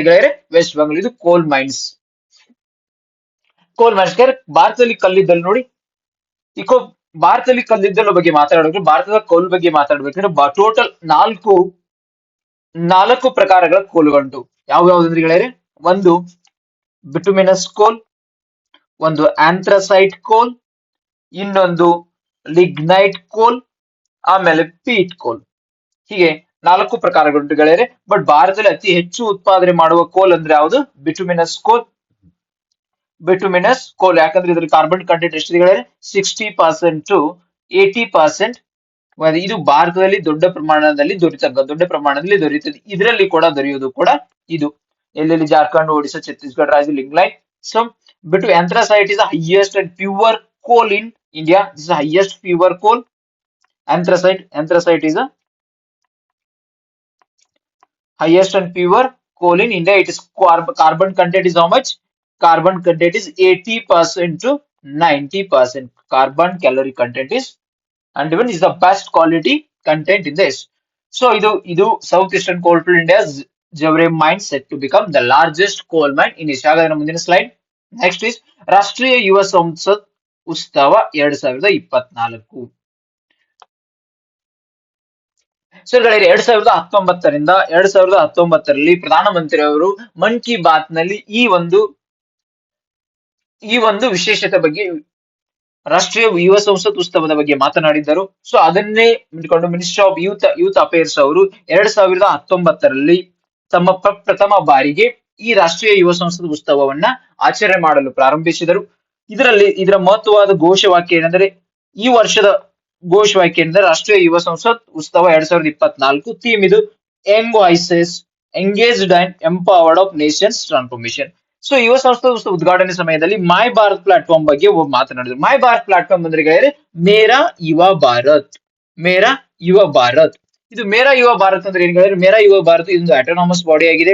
ಗೆಳೆಯರೆ ವೆಸ್ಟ್ ಬೆಂಗಾಲ್. ಇದು ಕೋಲ್ ಮೈನ್ಸ್. ಭಾರತದಲ್ಲಿ ಕಲ್ಲಿದ್ದಲು ನೋಡಿ, ಭಾರತದಲ್ಲಿ ಕಲ್ಲಿದ್ದಲು ಬಗ್ಗೆ ಮಾತಾಡೋಕೆ, ಭಾರತದ ಕೋಲ್ ಬಗ್ಗೆ ಮಾತಾಡ್ಬೇಕಂದ್ರೆ ಟೋಟಲ್ ನಾಲ್ಕು ಪ್ರಕಾರಗಳ ಕೋಲ್ಗಳುಂಟು. ಯಾವ್ಯಾವ್ದಂದ್ರೆ ಗೆಳೆಯರೆ, ಒಂದು ಬಿಟುಮಿನಸ್ ಕೋಲ್, ಒಂದು ಆಂಥ್ರಸೈಟ್ ಕೋಲ್, ಇನ್ನೊಂದು ಲಿಗ್ನೈಟ್ ಕೋಲ್, ಆಮೇಲೆ ಪೀಟ್ ಕೋಲ್. ಹೀಗೆ 4 ಪ್ರಕಾರಗಳುಂಟು ಗೆಳೆಯರೆ. ಬಟ್ ಭಾರತದಲ್ಲಿ ಅತಿ ಹೆಚ್ಚು ಉತ್ಪಾದನೆ ಮಾಡುವ ಕೋಲ್ ಅಂದ್ರೆ ಯಾವುದು? ಬಿಟುಮಿನಸ್ ಕೋಲ್. ಯಾಕಂದ್ರೆ ಇದ್ರ ಕಾರ್ಬನ್ ಕಂಟೆಂಟ್ ಎಷ್ಟಿದೆ ಗೆಳೆಯರೆ? 60% to 80%. ಇದು ಭಾರತದಲ್ಲಿ ದೊಡ್ಡ ಪ್ರಮಾಣದಲ್ಲಿ ದೊರೆಯುತ್ತದೆ. ಇದರಲ್ಲಿ ಕೂಡ ದೊರೆಯುವುದು ಕೂಡ ಇದು ಎಲ್ಲೆಲ್ಲಿ? ಜಾರ್ಖಂಡ್, ಒಡಿಶಾ, ಛತ್ತೀಸ್ಗಢ ರಾಜ್ಯ lignite. So anthracite is the highest and pure coal in India. This is the highest pure coal. Anthracite is the highest and pure coal in India, it is carbon content is how much? Carbon content is 80% to 90%. Carbon calorie content is, and even is the best quality content in this. So ಇದು South Eastern Coalfield India's Jhavre mine set to become the largest coal mine in Asia. ಹಾಗಾದ್ರೆ ಮುಂದಿನ slide. Next is ರಾಷ್ಟ್ರೀಯ ಯುವ ಸಂಸತ್ ಉತ್ಸವ 2024. So ಗೆಳೆಯರೆ 2019ರಿಂದ 2019ರಲ್ಲಿ ಪ್ರಧಾನಮಂತ್ರಿ ಅವರು ಮನ್ ಕಿ ಬಾತ್ ನಲ್ಲಿ ಈ ಒಂದು ವಿಶೇಷತೆ ಬಗ್ಗೆ, ರಾಷ್ಟ್ರೀಯ ಯುವ ಸಂಸತ್ ಉತ್ಸವದ ಬಗ್ಗೆ ಮಾತನಾಡಿದ್ದರು. ಸೊ ಅದನ್ನೇ ಇಟ್ಕೊಂಡು ಮಿನಿಸ್ಟ್ರಿ ಆಫ್ ಯೂತ್ ಅಫೇರ್ಸ್ ಅವರು 2019ರಲ್ಲಿ ತಮ್ಮ ಪ್ರಥಮ ಬಾರಿಗೆ ಈ ರಾಷ್ಟ್ರೀಯ ಯುವ ಸಂಸತ್ ಉತ್ಸವವನ್ನ ಆಚರಣೆ ಮಾಡಲು ಪ್ರಾರಂಭಿಸಿದರು. ಇದರ ಮಹತ್ವವಾದ ಘೋಷವಾಕ್ಯ ಏನೆಂದರೆ, ಈ ವರ್ಷದ ಘೋಷವಾಕ್ಯ ಏನೆಂದರೆ ರಾಷ್ಟ್ರೀಯ ಯುವ ಸಂಸತ್ ಉತ್ಸವ 2024. ಥೀಮ್ ಇದು Young voices engaged and empowered of Nations transformation. So ಯುವ ಸಂಸತ್ ಉದ್ಘಾಟನೆ ಸಮಯದಲ್ಲಿ ಮೈ ಭಾರತ್ ಪ್ಲಾಟ್ಫಾರ್ಮ್ ಬಗ್ಗೆ ಮಾತನಾಡಿದ್ರು. ಮೈ ಭಾರತ್ ಪ್ಲಾಟ್ಫಾರ್ಮ್ ಅಂದ್ರೆ ಗೆಳೆಯರೆ ಮೇರಾ ಯುವ ಭಾರತ್. ಮೇರಾ ಯುವ ಭಾರತ್, ಇದು ಮೇರಾ ಯುವ ಭಾರತ್ ಅಂದ್ರೆ ಏನ್ ಗೆಳೆಯರೆ? ಮೇರಾ ಯುವ ಭಾರತ್ ಇದೊಂದು ಆಟೋನಾಮಸ್ ಬಾಡಿ ಆಗಿದೆ.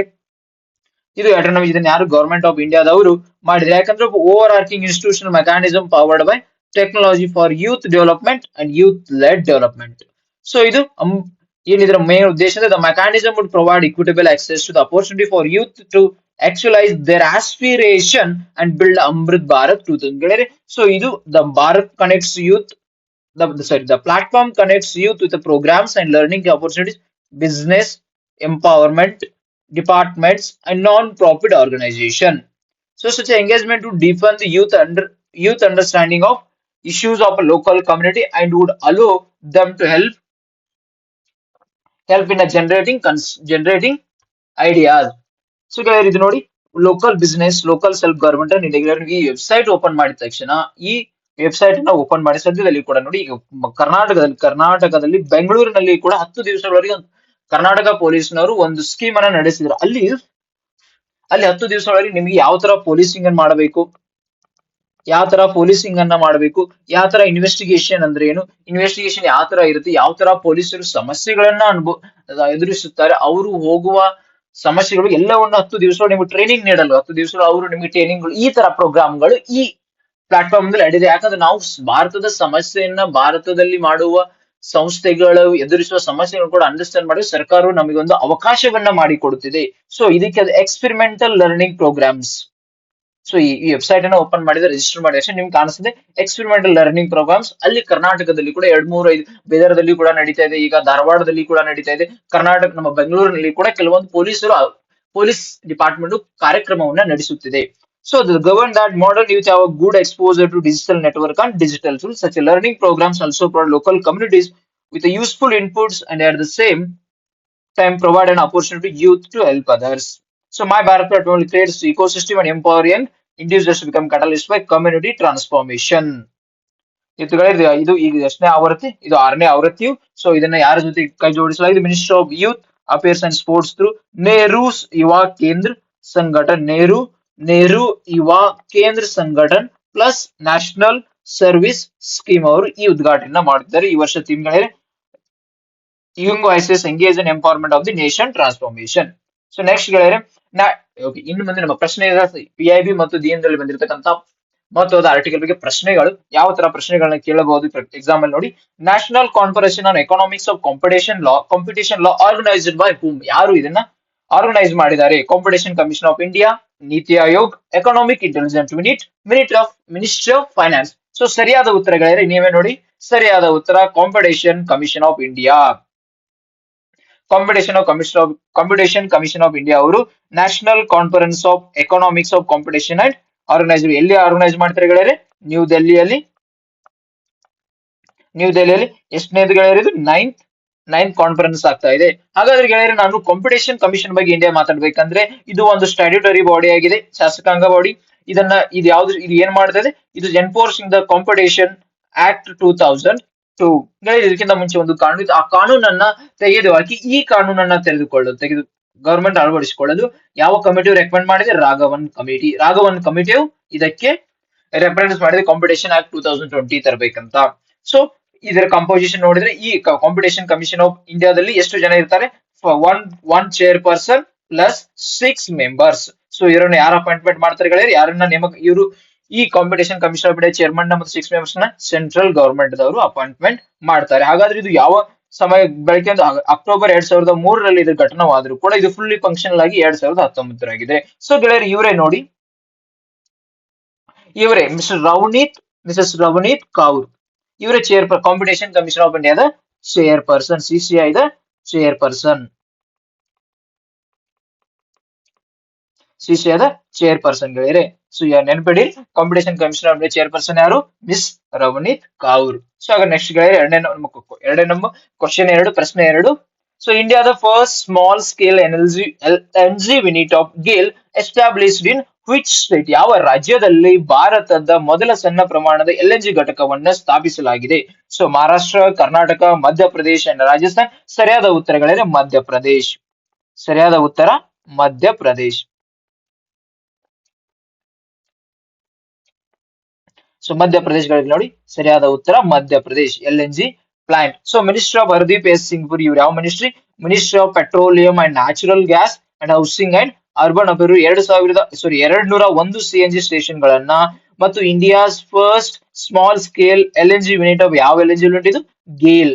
ಇದನ್ನ ಯಾರು ಗವರ್ಮೆಂಟ್ ಆಫ್ ಇಂಡಿಯಾದವರು ಮಾಡಿದ್ರೆ, ಯಾಕಂದ್ರೆ overarching institutional mechanism powered by technology for youth development and youth led development. So ಇದು ಏನಿದ್ರ ಮೇನ್ ಉದ್ದೇಶ ಅಂದ್ರೆ the mechanism would provide equitable access to the opportunity for youth to actualize their aspiration and build Amrit Bharat 2000 ಗೆಳೆಯರೆ. So ಇದು the Bharat connects youth, the platform connects youth with the programs and learning opportunities, business empowerment departments and non-profit organization. So such engagement would deepen the youth understanding of issues of a local community and would allow them to help in a generating ideas. So ಇದು ನೋಡಿ, local business, local self government ಅನ್ನು ಈ website open ಮಾಡಿದ ತಕ್ಷಣ, ಈ website ಅನ್ನ open ಮಾಡಿ ಸದ್ಯದಲ್ಲಿ ಕೂಡ ನೋಡಿ, ಈಗ ಕರ್ನಾಟಕದಲ್ಲಿ ಬೆಂಗಳೂರಿನಲ್ಲಿ ಕೂಡ 10 ದಿವಸಗಳವರೆಗೆ ಕರ್ನಾಟಕ ಪೊಲೀಸ್ನವರು ಒಂದು ಸ್ಕೀಮ್ ಅನ್ನ ನಡೆಸಿದ್ರು. ಅಲ್ಲಿ 10 ದಿವಸಗಳಲ್ಲಿ ನಿಮಗೆ ಯಾವ ತರ ಪೊಲೀಸಿಂಗ್ ಅನ್ನ ಮಾಡಬೇಕು, ಯಾವ ತರ ಇನ್ವೆಸ್ಟಿಗೇಷನ್ ಅಂದ್ರೆ ಏನು, ಇನ್ವೆಸ್ಟಿಗೇಷನ್ ಯಾವ ತರ ಇರುತ್ತೆ, ಯಾವ ತರ ಪೊಲೀಸರು ಸಮಸ್ಯೆಗಳನ್ನ ಎದುರಿಸುತ್ತಾರೆ, ಅವರು ಹೋಗುವ ಸಮಸ್ಯೆಗಳು ಎಲ್ಲವನ್ನು 10 ದಿವಸ ನಿಮ್ಗೆ ಟ್ರೈನಿಂಗ್ ನೀಡಲು, 10 ದಿವಸ ಅವರು ನಿಮ್ಗೆ ಟ್ರೈನಿಂಗ್, ಈ ತರ ಪ್ರೋಗ್ರಾಮ್ಗಳು ಈ ಪ್ಲಾಟ್ಫಾರ್ಮ್ ನಲ್ಲಿ ನಡೆದಿದೆ. ಯಾಕಂದ್ರೆ ನಾವು ಭಾರತದ ಸಮಸ್ಯೆಯನ್ನ, ಭಾರತದಲ್ಲಿ ಮಾಡುವ ಸಂಸ್ಥೆಗಳು ಎದುರಿಸುವ ಸಮಸ್ಯೆಗಳು ಕೂಡ ಅಂಡರ್ಸ್ಟ್ಯಾಂಡ್ ಮಾಡಿ ಸರ್ಕಾರವು ನಮಗೆ ಒಂದು ಅವಕಾಶವನ್ನ ಮಾಡಿಕೊಡುತ್ತಿದೆ. ಸೊ ಇದಕ್ಕೆ ಎಕ್ಸ್ಪೆರಿಮೆಂಟಲ್ ಲರ್ನಿಂಗ್ ಪ್ರೋಗ್ರಾಮ್ಸ್. ಸೊ ಈ ವೆಬ್ಸೈಟ್ ಅನ್ನ ಓಪನ್ ಮಾಡಿದ್ರೆ, ರಿಜಿಸ್ಟರ್ ಮಾಡಿದ ತಕ್ಷಣ ನಿಮ್ಗೆ ಕಾಣಿಸ್ತದೆ ಎಕ್ಸ್ಪೆರಿಮೆಂಟಲ್ ಲರ್ನಿಂಗ್ ಪ್ರೋಗ್ರಾಮ್ಸ್. ಅಲ್ಲಿ ಕರ್ನಾಟಕದಲ್ಲಿ ಕೂಡ 2-3-5 ಬೀದರ್ದಲ್ಲಿ ಕೂಡ ನಡೀತಾ ಇದೆ, ಈಗ ಧಾರವಾಡದಲ್ಲಿ ಕೂಡ ನಡೀತಾ ಇದೆ, ನಮ್ಮ ಬೆಂಗಳೂರಿನಲ್ಲಿ ಕೂಡ ಕೆಲವೊಂದು ಪೊಲೀಸ್ ಡಿಪಾರ್ಟ್ಮೆಂಟ್ ಕಾರ್ಯಕ್ರಮವನ್ನ ನಡೆಸುತ್ತಿದೆ. So the govern that modern youth have a good exposure to digital network and digital tools. Such a learning programs also provide local communities with a useful inputs and at the same time provide an opportunity to youth to help others. So my Bharat platform creates ecosystem and empowering individuals to become catalyst by community transformation. ಇದು ಈಗ ಎಷ್ಟನೇ ಆವೃತ್ತಿ? ಇದು 6ನೇ ಆವೃತ್ತಿಯು. So ಇದನ್ನ ಯಾರ ಜೊತೆ ಕೈ ಜೋಡಿಸಲಾಗಿದೆ? Ministry of youth affairs and sports through Nehru Yuva Kendra Sangathan, Nehru Yuva Kendra Sangathan plus national service scheme ಅವರು ಈ ಉದ್ಘಾಟನೆ ಮಾಡಿದ್ದಾರೆ. ಈ ವರ್ಷ ಥೀಮ್ಗಳೇ young voices engage and empowerment of the nation transformation. So next ಗೆಳೆಯರೆ, ಇನ್ನು ಮುಂದೆ ನಮ್ಮ ಪ್ರಶ್ನೆ PIB ಮತ್ತು DN ಬಂದಿರತಕ್ಕಂತ ಮಹತ್ವದ ಆರ್ಟಿಕಲ್ ಬಗ್ಗೆ ಪ್ರಶ್ನೆಗಳು, ಯಾವ ತರ ಪ್ರಶ್ನೆಗಳನ್ನ ಕೇಳಬಹುದು ಎಕ್ಸಾಮ್ ಅಲ್ಲಿ ನೋಡಿ. National conference on economics of competition law organised by whom? ಯಾರು ಇದನ್ನ ಆರ್ಗನೈಸ್ ಮಾಡಿದ್ದಾರೆ? Competition commission of India, NITI Aayog, economic intelligence unit, ministry of finance. So ಸರಿಯಾದ ಉತ್ತರಗಳೇ ನೀವೇ ನೋಡಿ. ಸರಿಯಾದ ಉತ್ತರ competition commission of India. Competition commission of India ಅವರು national conference of economics of competition and organise, ಎಲ್ಲಿ ಆರ್ಗನೈಸ್ ಮಾಡ್ತಾರೆ ಗೆಳೆಯರೆ? ನ್ಯೂ ದೆಹಲಿಯಲ್ಲಿ ಎಷ್ಟನೇದು ಗೆಳೆಯರೆ? ಇದು ನೈನ್ತ್ ಕಾನ್ಫರೆನ್ಸ್ ಆಗ್ತಾ ಇದೆ. ಹಾಗಾದ್ರೆ ಗೆಳೆಯರೆ, ನಾನು ಕಾಂಪಿಟೇಷನ್ ಕಮಿಷನ್ ಬಗ್ಗೆ ಇಂಡಿಯಾ ಮಾತಾಡ್ಬೇಕಂದ್ರೆ, ಇದು ಒಂದು ಸ್ಟ್ಯಾಟ್ಯೂಟರಿ ಬಾಡಿ ಆಗಿದೆ, ಶಾಸಕಾಂಗ ಬಾಡಿ. ಇದು ಏನ್ ಮಾಡ್ತದೆ? ಇದು ಎನ್ಫೋರ್ಸಿಂಗ್ ದ ಕಾಂಪಿಟೇಷನ್ ಆಕ್ಟ್ 2002. ಇದಕ್ಕಿಂತ ಮುಂಚೆ ಒಂದು ಕಾನೂನು, ಆ ಕಾನೂನನ್ನ ತೆಗೆದುಹಾಕಿ ಈ ಕಾನೂನನ್ನ ತೆಗೆದು ಗವರ್ಮೆಂಟ್ ಅಳವಡಿಸಿಕೊಳ್ಳಲು ಯಾವ ಕಮಿಟಿ ರೆಕಮೆಂಡ್ ಮಾಡಿದೆ? ರಾಘವನ್ ಕಮಿಟಿಯು ಇದಕ್ಕೆ ರೆಫರೆನ್ಸ್ ಮಾಡಿದೆ ಕಾಂಪಿಟೇಷನ್ ಆಕ್ಟ್ 2020 ತರಬೇಕಂತ. ಸೊ ಇದರ ಕಂಪೋಸಿಷನ್ ನೋಡಿದ್ರೆ, ಈ ಕಾಂಪಿಟೇಷನ್ ಕಮಿಷನ್ ಆಫ್ ಇಂಡಿಯಾದಲ್ಲಿ ಎಷ್ಟು ಜನ ಇರ್ತಾರೆ? One chair person plus 6 members. So ಇವರನ್ನ ಯಾರು ಅಪಾಯಿಂಟ್ಮೆಂಟ್ ಮಾಡ್ತಾರೆ ಗೆಳೆಯರೆ, ಯಾರನ್ನ ನೇಮಕ ಇವರು ಈ competition commission of India chairman ಮತ್ತು 6 ಮೆಂಬರ್ಸ್ ನ ಸೆಂಟ್ರಲ್ ಗವರ್ಮೆಂಟ್ ದವರು ಅಪಾಯಿಂಟ್ಮೆಂಟ್ ಮಾಡ್ತಾರೆ. ಹಾಗಾದ್ರೆ ಇದು ಯಾವ ಸಮಯ ಬೆಳಗ್ಗೆ ಅಕ್ಟೋಬರ್ 2003ರಲ್ಲಿ ಇದು ಘಟನವಾದರೂ ಕೂಡ ಇದು ಫುಲ್ಲಿ ಫಂಕ್ಷನಲ್ ಆಗಿ 2019 ಸೊ ಗೆಳೆಯರು ಇವರೇ ನೋಡಿ, ಇವರೇ ಮಿಸಸ್ ರವನೀತ್ ಕೌರ್, ಇವರೇ ಕಾಂಪಿಟೇಷನ್ ಕಮಿಷನ್ ಆಫ್ ಇಂಡಿಯಾದ ಚೇರ್ಪರ್ಸನ್, CCI ದ ಚೇರ್ಪರ್ಸನ್, CCI ದ ಚೇರ್ಪರ್ಸನ್ ಗೆಳೆಯರೆ. ಸೊ ನೆನಪಿಡಿ, competition commission of India chairperson ಯಾರು, ಮಿಸ್ ರವನೀತ್ ಕೌರ್. ಸೊ ಆಗ ನೆಕ್ಸ್ಟ್ ಗೆಳೆಯರೆ ಎರಡನೇ ನಮ್ಮ ಕ್ವಶನ್ 2 ಪ್ರಶ್ನೆ 2. ಸೊ ಇಂಡಿಯಾದ first small scale energy unit of GAIL established in which state, ಯಾವ ರಾಜ್ಯದಲ್ಲಿ ಭಾರತದ ಮೊದಲ ಸಣ್ಣ ಪ್ರಮಾಣದ LNG ಘಟಕವನ್ನ ಸ್ಥಾಪಿಸಲಾಗಿದೆ? So Maharashtra, Karnataka, Madhya Pradesh and Rajasthan. ಸರಿಯಾದ ಉತ್ತರಗಳಿದೆ ಮಧ್ಯಪ್ರದೇಶ್. ಸರಿಯಾದ ಉತ್ತರ ಮಧ್ಯಪ್ರದೇಶ್. ಸೊ ಮಧ್ಯಪ್ರದೇಶಗಳಲ್ಲಿ ನೋಡಿ, ಸರಿಯಾದ ಉತ್ತರ Madhya Pradesh LNG plant. So minister of Hardeep S Singh Puri, ಇವ್ರು ಯಾವ ministry? Ministry of petroleum and natural gas and housing and urban affair. 201 CNG station ಗಳನ್ನ ಮತ್ತು India's first small scale LNG unit of ಯಾವ LNG ಯೂನಿಟ್ ಇದು? ಗೇಲ್.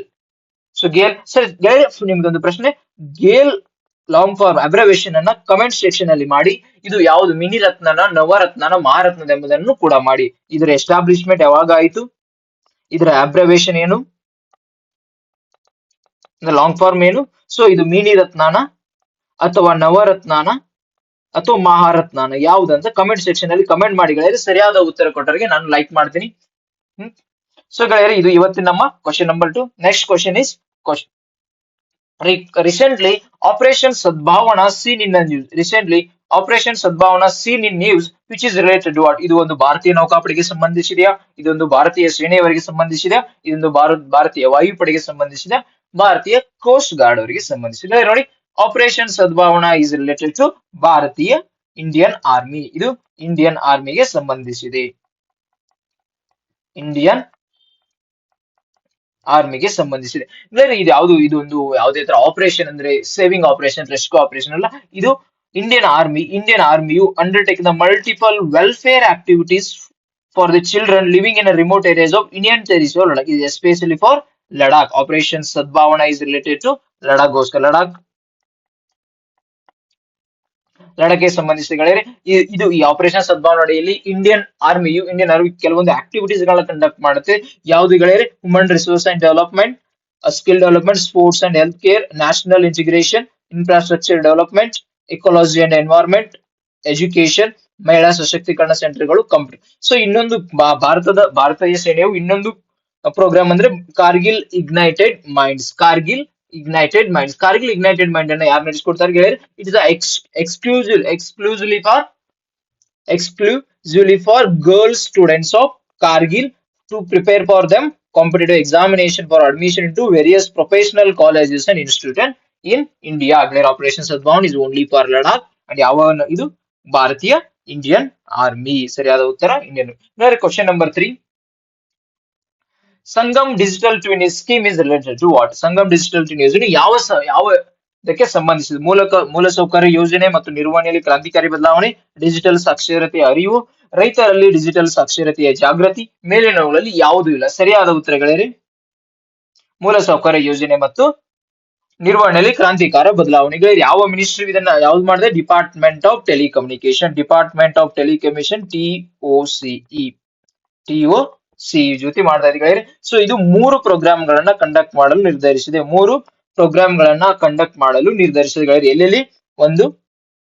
ಸೊ ಗೇಲ್. ಸರ್ ನಿಮ್ದೊಂದು ಪ್ರಶ್ನೆ, GAIL long form ಅಬ್ರವೇಶನ್ ಅನ್ನ comment section ಅಲ್ಲಿ ಮಾಡಿ. ಇದು ಯಾವುದು, ಮಿನಿ ರತ್ನನ, ನವರತ್ನನ, ಮಹಾರತ್ನದ ಎಂಬುದನ್ನು ಕೂಡ ಮಾಡಿ. ಇದರ ಎಸ್ಟಾಬ್ಲಿಷ್ಮೆಂಟ್ ಯಾವಾಗ ಆಯಿತು, ಇದರ ಅಬ್ರವೇಶನ್ ಏನು, ಲಾಂಗ್ ಫಾರ್ಮ್ ಏನು? ಸೊ ಇದು ಮಿನಿ ರತ್ನಾನ ಅಥವಾ ನವರತ್ನಾನ ಅಥವಾ ಮಹಾರತ್ನಾನ ಯಾವುದಂತ ಕಮೆಂಟ್ ಸೆಕ್ಷನ್ ಅಲ್ಲಿ ಕಮೆಂಟ್ ಮಾಡಿ ಗೆಳೆಯರೆ. ಸರಿಯಾದ ಉತ್ತರ ಕೊಟ್ಟರಿಗೆ ನಾನು ಲೈಕ್ ಮಾಡ್ತೀನಿ. ಸೊ ಗೆಳೆಯರೆ ಇದು ಇವತ್ತಿನ ನಮ್ಮ question number 2. Next question is recently Operation Sadbhavana seen in the news. Recently Operation Sadbhavana seen in news which is related to what? ಇದು ಒಂದು ಭಾರತೀಯ ನೌಕಾಪಡೆಗೆ ಸಂಬಂಧಿಸಿದೆಯಾ, ಇದೊಂದು ಭಾರತೀಯ ಸೇನೆಯವರಿಗೆ ಸಂಬಂಧಿಸಿದೆಯಾ, ಇದೊಂದು ಭಾರತೀಯ ವಾಯುಪಡೆಗೆ ಸಂಬಂಧಿಸಿದ, ಭಾರತೀಯ ಕೋಸ್ಟ್ ಗಾರ್ಡ್ ಅವರಿಗೆ ಸಂಬಂಧಿಸಿದೆ. ನೋಡಿ, operation Sadbhavana is related to ಭಾರತೀಯ ಇಂಡಿಯನ್ ಆರ್ಮಿ. ಇದು ಇಂಡಿಯನ್ ಆರ್ಮಿಗೆ ಸಂಬಂಧಿಸಿದೆ. ಇಂಡಿಯನ್ ಆರ್ಮಿಗೆ ಸಂಬಂಧಿಸಿದೆ. ಇದು ಯಾವುದು, ಇದೊಂದು ಯಾವುದೇ ತರ ಆಪರೇಷನ್ ಅಂದ್ರೆ ಸೇವಿಂಗ್ ಆಪರೇಷನ್, ರೆಸ್ಕ್ಯೂ ಆಪರೇಷನ್ ಅಲ್ಲ. ಇದು ಇಂಡಿಯನ್ ಆರ್ಮಿಯು undertake the multiple welfare activities for the children living in remote areas of Indian territory Ladakh. ಇದು especially for Ladakh. Operation Sadbhavana is related to Ladakh. ಲಡಾಖ್ಗೆ ಸಂಬಂಧಿಸಿದ ಇದು ಈ ಆಪರೇಷನ್ ಸದ್ಭಾವನಾ ಅಡಿಯಲ್ಲಿ ಇಂಡಿಯನ್ ಆರ್ಮಿ ಕೆಲವೊಂದು ಆಕ್ಟಿವಿಟೀಸ್ ಗಳನ್ನ ಕಂಡಕ್ಟ್ ಮಾಡುತ್ತೆ. ಯಾವುದು ಗೆಳೆಯರೆ? Human resource and development, skill development, sports and health care, national integration, infrastructure development, ecology and environment, education, ಮಹಿಳಾ ಸಶಕ್ತೀಕರಣ ಸೆಂಟರ್ಗಳು, ಕಂಪ್ಯೂಟರ್. ಸೊ ಇನ್ನೊಂದು ಭಾರತೀಯ ಸೇನೆಯು ಇನ್ನೊಂದು ಪ್ರೋಗ್ರಾಮ್ ಅಂದ್ರೆ Kargil ignited minds. Kargil ignited mind ಅನ್ನ ಯಾರು ನಡೆಸಿಕೊಡ್ತಾರೆ ಗೆಳೆಯರೆ? It is exclusively for girls students of Kargil to prepare for them competitive examination for admission in to various professional colleges and institute in India. Operation Sadbhavana is only for Ladakh and ಯಾವ ಇದು ಭಾರತೀಯ Indian army. ಸರಿಯಾದ ಉತ್ತರ Indian. Question number 3. Sangam digital twin scheme is related to what? Sangam digital twin ಯೋಜನೆ ಯಾವುದಕ್ಕೆ ಸಂಬಂಧಿಸಿದೆ? ಮೂಲಸೌಕರ್ಯ ಯೋಜನೆ ಮತ್ತು ನಿರ್ವಹಣೆಯಲ್ಲಿ ಕ್ರಾಂತಿಕಾರಿ ಬದಲಾವಣೆ, ಡಿಜಿಟಲ್ ಸಾಕ್ಷರತೆಯ ಅರಿವು, ರೈತರಲ್ಲಿ ಡಿಜಿಟಲ್ ಸಾಕ್ಷರತೆಯ ಜಾಗೃತಿ, ಮೇಲಿನವುಗಳಲ್ಲಿ ಯಾವುದೂ ಇಲ್ಲ. ಸರಿಯಾದ ಉತ್ತರಗಳೇ ಮೂಲಸೌಕರ್ಯ ಯೋಜನೆ ಮತ್ತು ನಿರ್ವಹಣೆಯಲ್ಲಿ ಕ್ರಾಂತಿಕಾರ ಬದಲಾವಣೆಗಳು. ಯಾವ ಮಿನಿಸ್ಟ್ರಿ ಇದನ್ನ ಯಾವ್ದು ಮಾಡಿದೆ? Department of telecommunication. TOCE ಜೊತೆ ಮಾಡ್ತಾ ಇದ್ದಾರೆ. ಸೊ ಇದು 3 ಪ್ರೋಗ್ರಾಮ್ ಗಳನ್ನ ಕಂಡಕ್ಟ್ ಮಾಡಲು ನಿರ್ಧರಿಸಿದೆ. 3 ಪ್ರೋಗ್ರಾಮ್ ಗಳನ್ನ ಕಂಡಕ್ಟ್ ಮಾಡಲು ನಿರ್ಧರಿಸಿದೆ. ಎಲ್ಲೆಲ್ಲಿ? ಒಂದು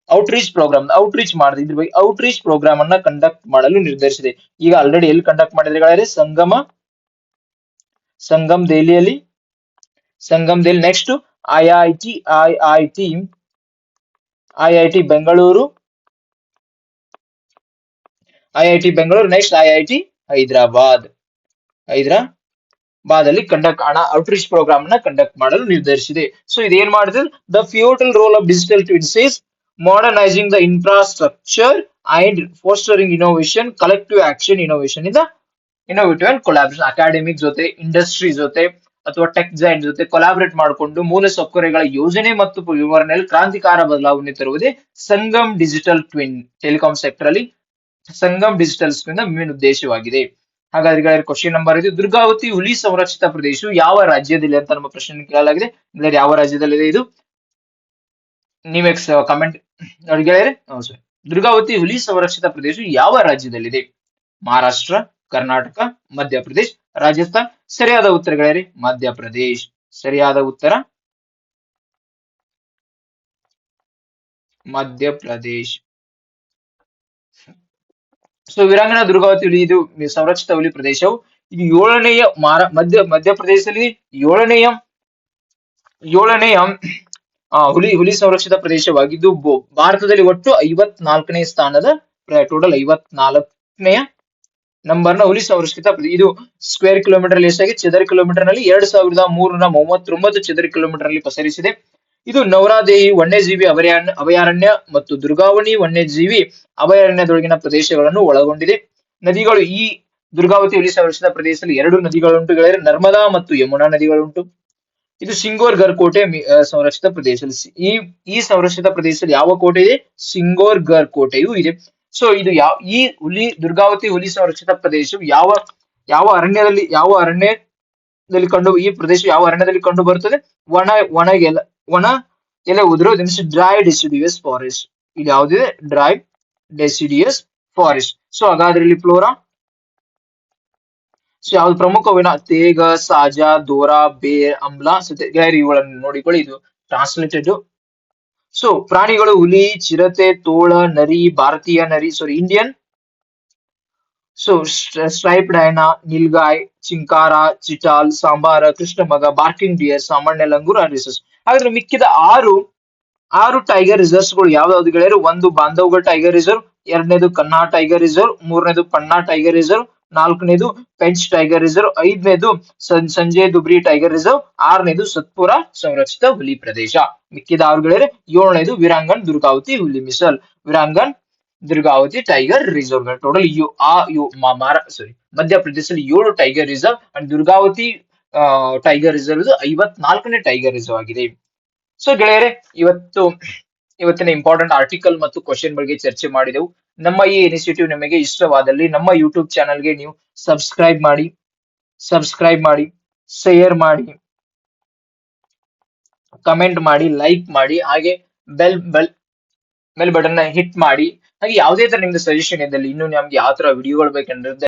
ಔಟ್ರೀಚ್ ಪ್ರೋಗ್ರಾಮ್, ಔಟ್ರೀಚ್ ಮಾಡಿದೆ. ಇದ್ರ ಬಗ್ಗೆ ಔಟ್ರೀಚ್ ಪ್ರೋಗ್ರಾಮ್ ಅನ್ನ ಕಂಡಕ್ಟ್ ಮಾಡಲು ನಿರ್ಧರಿಸಿದೆ. ಈಗ ಆಲ್ರೆಡಿ ಎಲ್ಲಿ ಕಂಡಕ್ಟ್ ಮಾಡಿದ್ರೆ ಸಂಗಮ್ ದೆಹಲಿಯಲ್ಲಿ. Next IIT Bengaluru, next IIT Hyderabad ಅಲ್ಲಿ ಔಟ್ರೀಚ್ ಪ್ರೋಗ್ರಾಮ್ ನ ಕಂಡಕ್ಟ್ ಮಾಡಲು ನಿರ್ಧರಿಸಿದೆ. ಸೊ ಇದೇನ್ ಮಾಡಿದ್ರೆ, the pivotal role of digital twins is modernising the infrastructure and fostering innovation, collective action, innovation ಇಂದ ಇನ್ನೋವೇಟಿವ್ ಅಂಡ್ ಕೊಲಾಬ್ರೇಷನ್. ಅಕಾಡೆಮಿಕ್ ಜೊತೆ, ಇಂಡಸ್ಟ್ರಿ ಜೊತೆ, ಅಥವಾ ಟೆಕ್ ಜೈಂಟ್ ಜೊತೆ ಕೊಲಾಬರೇಟ್ ಮಾಡಿಕೊಂಡು ಮೂಲಸೌಕರ್ಯಗಳ ಯೋಜನೆ ಮತ್ತು ವಿವರಣೆಯಲ್ಲಿ ಕ್ರಾಂತಿಕಾರ ಬದಲಾವಣೆ ತರುವುದೇ Sangam digital twin. Telecom sector ಅಲ್ಲಿ ಸಂಗಮ್ ಡಿಜಿಟಲ್ ಟ್ವಿನ್ ಮೇನ್ ಉದ್ದೇಶವಾಗಿದೆ. ಹಾಗಾದ್ರೆ ಕ್ವಶನ್ ನಂಬರ್ ಇದು, ದುರ್ಗಾವತಿ ಹುಲಿ ಸಂರಕ್ಷಿತ ಪ್ರದೇಶವು ಯಾವ ರಾಜ್ಯದಲ್ಲಿ ಅಂತ ನಮ್ಮ ಪ್ರಶ್ನೆ ಕೇಳಲಾಗಿದೆ. ಯಾವ ರಾಜ್ಯದಲ್ಲಿದೆ ಇದು? ನೀವೇ ಕಮೆಂಟ್ ನೋಡಿ ಗೆಳೆಯರೆ. ದುರ್ಗಾವತಿ ಹುಲಿ ಸಂರಕ್ಷಿತ ಪ್ರದೇಶವು ಯಾವ ರಾಜ್ಯದಲ್ಲಿದೆ? ಮಹಾರಾಷ್ಟ್ರ, ಕರ್ನಾಟಕ, ಮಧ್ಯಪ್ರದೇಶ್, ರಾಜಸ್ಥಾನ್. ಸರಿಯಾದ ಉತ್ತರ ಗೆಳೆಯರೆ ಮಧ್ಯಪ್ರದೇಶ್. ಸರಿಯಾದ ಉತ್ತರ ಮಧ್ಯಪ್ರದೇಶ್. ಸೊ ವೀರಾಂಗನಾ ದುರ್ಗಾವತಿ ಹುಲಿ ಇದು ಸಂರಕ್ಷಿತ ಹುಲಿ ಪ್ರದೇಶವು ಇದು ಏಳನೆಯ ಮಧ್ಯಪ್ರದೇಶದಲ್ಲಿ ಏಳನೆಯ ಹುಲಿ ಸಂರಕ್ಷಿತ ಪ್ರದೇಶವಾಗಿದ್ದು ಭಾರತದಲ್ಲಿ ಒಟ್ಟು 54ನೇ ಸ್ಥಾನದ ಟೋಟಲ್ 54ನೆಯ ನಂಬರ್ನ ಹುಲಿ ಸಂರಕ್ಷಿತ ಪ್ರದೇಶ. ಇದು ಸ್ಕ್ವೇರ್ ಕಿಲೋಮೀಟರ್ ಎಷ್ಟಾಗಿ ಚದರ ಕಿಲೋಮೀಟರ್ ನಲ್ಲಿ 2339 ಚದರ ಕಿಲೋಮೀಟರ್ ನಲ್ಲಿ ಪಸರಿಸಿದೆ. ಇದು ನವರಾದೇವಿ ವನ್ಯಜೀವಿ ಅಭಯಾರಣ್ಯ ಮತ್ತು ದುರ್ಗಾವಣಿ ವನ್ಯಜೀವಿ ಅಭಯಾರಣ್ಯದೊಳಗಿನ ಪ್ರದೇಶಗಳನ್ನು ಒಳಗೊಂಡಿದೆ. ನದಿಗಳು ಈ ದುರ್ಗಾವತಿ ಹುಲಿ ಸಂರಕ್ಷಿತ ಪ್ರದೇಶದಲ್ಲಿ 2 ನದಿಗಳುಂಟು ಗೆಳೆಯರೆ, ನರ್ಮದಾ ಮತ್ತು ಯಮುನಾ ನದಿಗಳುಂಟು. ಇದು ಸಿಂಗೋರ್ಗರ್ ಕೋಟೆ ಸಂರಕ್ಷಿತ ಪ್ರದೇಶದಲ್ಲಿ ಈ ಸಂರಕ್ಷಿತ ಪ್ರದೇಶದಲ್ಲಿ ಯಾವ ಕೋಟೆ ಇದೆ? ಸಿಂಗೋರ್ಗರ್ ಕೋಟೆಯೂ ಇದೆ. ಸೊ ಇದು ಈ ದುರ್ಗಾವತಿ ಹುಲಿ ಸಂರಕ್ಷಿತ ಪ್ರದೇಶವು ಯಾವ ಅರಣ್ಯದಲ್ಲಿ ಈ ಪ್ರದೇಶ ಯಾವ ಅರಣ್ಯದಲ್ಲಿ ಕಂಡು ಬರುತ್ತದೆ? ಒಣ ಎಲೆ ಉದುರು ಡ್ರೈ ಡೆಸಿಡಿಯಸ್ ಫಾರೆಸ್ಟ್. ಇದು ಯಾವುದಿದೆ? Dry deciduous forest. ಸೊ ಹಾಗಾದ್ರೆ ಇಲ್ಲಿ ಫ್ಲೋರಾ ಸೊ ಯಾವ್ದು ಪ್ರಮುಖವಿನ ತೇಗ, ಸಾಜ, ದೋರಾ, ಬೇರ್, ಅಮ್ಲ, ಇವುಗಳನ್ನು ನೋಡಿಕೊಳ್ಳಿ. ಇದು ಟ್ರಾನ್ಸ್ಲೇಟೆಡ್. ಸೊ ಪ್ರಾಣಿಗಳು ಹುಲಿ, ಚಿರತೆ, ತೋಳ, ನರಿ, ಭಾರತೀಯ ನರಿ, ಇಂಡಿಯನ್. ಸೊ ಸ್ಟ್ರೈಪ್ಡ್ ಹೈನಾ, ನಿಲ್ಗಾಯ್, ಚಿಂಕಾರ, ಚಿಟಾಲ್, ಸಾಂಬಾರ, ಕೃಷ್ಣಮೃಗ, ಬಾರ್ಕಿಂಗ್ ಡಿಯರ್, ಸಾಮಾನ್ಯ ಲಂಗೂರ್, ರಿಸರ್ವ್. ಹಾಗಾದ್ರೆ ಮಿಕ್ಕಿದ ಆರು ಟೈಗರ್ ರಿಸರ್ವ್ಸ್ ಗಳು ಯಾವ್ಯಾವ್ದು ಗೆಳೆಯರು? ಒಂದು ಬಾಂಧವ್ಗಢ್ ಟೈಗರ್ ರಿಸರ್ವ್, ಎರಡನೇದು ಕನ್ನಾ ಟೈಗರ್ ರಿಸರ್ವ್, ಮೂರನೇದು ಪನ್ನಾ ಟೈಗರ್ ರಿಸರ್ವ್, ನಾಲ್ಕನೇದು ಪೆಂಚ್ ಟೈಗರ್ ರಿಸರ್ವ್, ಐದನೇದು ಸಂಜಯ್ ದುಬ್ರಿ ಟೈಗರ್ ರಿಸರ್ವ್, ಆರನೇದು ಸತ್ಪುರ ಸಂರಕ್ಷಿತ ಹುಲಿ ಪ್ರದೇಶ. ಮಿಕ್ಕಿದ 6 ಗೆಳೆಯರೆ, ಏಳನೇದು ವೀರಾಂಗನ್ ದುರ್ಗಾವತಿ ಹುಲಿ ಮಿಸಲ್, Veerangana Durgavati tiger reserve. Total ಮಧ್ಯಪ್ರದೇಶದಲ್ಲಿ 7 tiger reserve and Durgavati tiger reserve 54ನೇ ಟೈಗರ್ ರಿಸರ್ವ್ ಆಗಿದೆ. ಸೊ ಗೆಳೆಯರೆ, ಇವತ್ತಿನ ಇಂಪಾರ್ಟೆಂಟ್ ಆರ್ಟಿಕಲ್ ಮತ್ತು ಕ್ವಶನ್ ಬಗ್ಗೆ ಚರ್ಚೆ ಮಾಡಿದೆವು. ನಮ್ಮ ಈ ಇನಿಷಿಯೇಟಿವ್ ನಿಮಗೆ ಇಷ್ಟವಾದಲ್ಲಿ ನಮ್ಮ ಯೂಟ್ಯೂಬ್ ಚಾನಲ್ಗೆ ನೀವು ಸಬ್ಸ್ಕ್ರೈಬ್ ಮಾಡಿ, ಶೇರ್ ಮಾಡಿ, ಕಮೆಂಟ್ ಮಾಡಿ, ಲೈಕ್ ಮಾಡಿ, ಹಾಗೆ ಬೆಲ್ ಬಟನ್ ನ ಹಿಟ್ ಮಾಡಿ. ಹಾಗೆ ಯಾವುದೇ ತರ ನಿಮ್ಗೆ ಸಜೆಷನ್ ಇದ್ದಲ್ಲಿ, ಇನ್ನು ನಮ್ಗೆ ಯಾವ ತರ ವಿಡಿಯೋಗಳು ಬೇಕಂದ್ರೆ